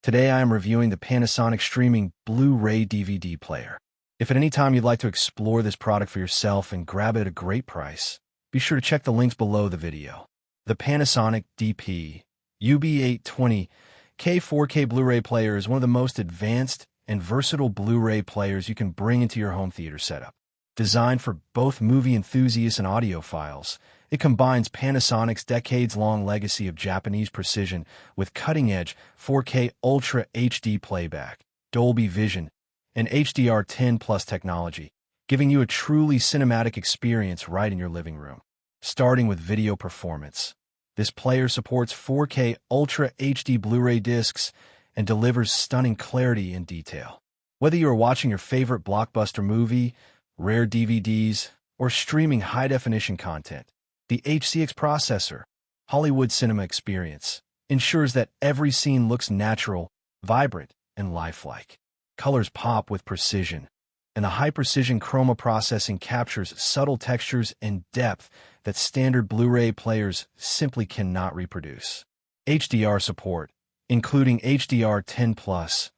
Today I am reviewing the Panasonic streaming Blu-ray DVD player. If at any time you'd like to explore this product for yourself and grab it at a great price, be sure to check the links below the video. The Panasonic DP-UB820-K 4K Blu-ray player is one of the most advanced and versatile Blu-ray players you can bring into your home theater setup. Designed for both movie enthusiasts and audiophiles, it combines Panasonic's decades-long legacy of Japanese precision with cutting-edge 4K Ultra HD playback, Dolby Vision, and HDR10 Plus technology, giving you a truly cinematic experience right in your living room. Starting with video performance, this player supports 4K Ultra HD Blu-ray discs and delivers stunning clarity and detail. Whether you are watching your favorite blockbuster movie, rare DVDs, or streaming high-definition content, the HCX processor, Hollywood cinema experience, ensures that every scene looks natural, vibrant, and lifelike. Colors pop with precision, and the high-precision chroma processing captures subtle textures and depth that standard Blu-ray players simply cannot reproduce. HDR support, including HDR10 Plus,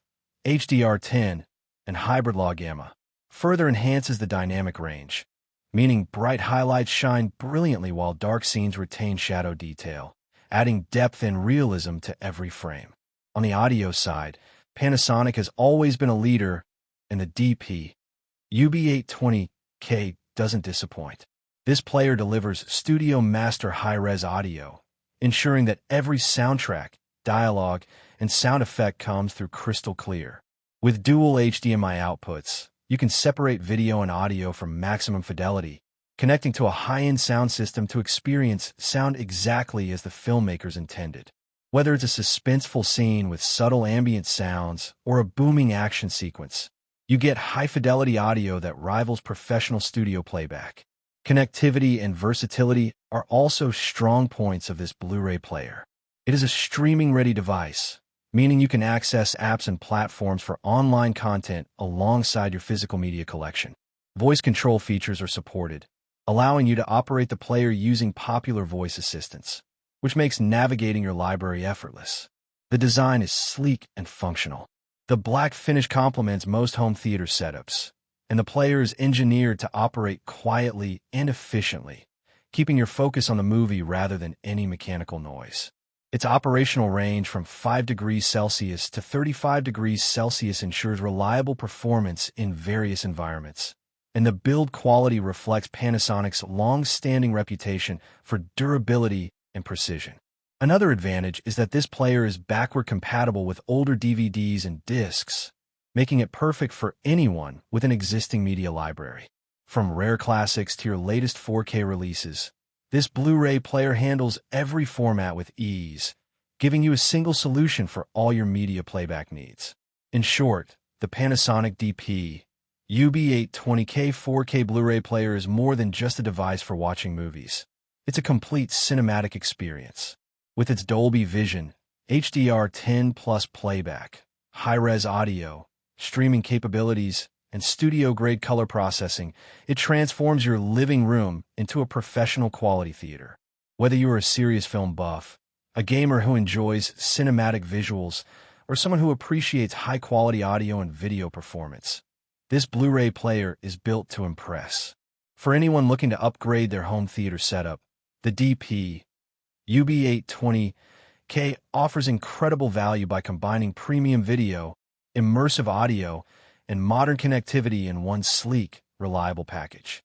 HDR10, and hybrid log gamma, further enhances the dynamic range, meaning bright highlights shine brilliantly while dark scenes retain shadow detail, adding depth and realism to every frame. On the audio side, Panasonic has always been a leader, and the DP-UB820-K doesn't disappoint. This player delivers studio master high-res audio, ensuring that every soundtrack, dialogue, and sound effect comes through crystal clear. With dual HDMI outputs, you can separate video and audio for maximum fidelity, connecting to a high-end sound system to experience sound exactly as the filmmakers intended. Whether it's a suspenseful scene with subtle ambient sounds or a booming action sequence, you get high-fidelity audio that rivals professional studio playback. Connectivity and versatility are also strong points of this Blu-ray player. It is a streaming-ready device, meaning you can access apps and platforms for online content alongside your physical media collection. Voice control features are supported, allowing you to operate the player using popular voice assistants, which makes navigating your library effortless. The design is sleek and functional. The black finish complements most home theater setups, and the player is engineered to operate quietly and efficiently, keeping your focus on the movie rather than any mechanical noise. Its operational range from 5 degrees Celsius to 35 degrees Celsius ensures reliable performance in various environments, and the build quality reflects Panasonic's long-standing reputation for durability and precision. Another advantage is that this player is backward compatible with older DVDs and discs, making it perfect for anyone with an existing media library. From rare classics to your latest 4K releases, this Blu-ray player handles every format with ease, giving you a single solution for all your media playback needs. In short, the Panasonic DP-UB820-K 4K Blu-ray player is more than just a device for watching movies. It's a complete cinematic experience. With its Dolby Vision, HDR10 Plus playback, high-res audio, streaming capabilities, and studio-grade color processing, it transforms your living room into a professional quality theater. Whether you are a serious film buff, a gamer who enjoys cinematic visuals, or someone who appreciates high-quality audio and video performance, this Blu-ray player is built to impress. For anyone looking to upgrade their home theater setup, the DP-UB820-K offers incredible value by combining premium video, immersive audio, and modern connectivity in one sleek, reliable package.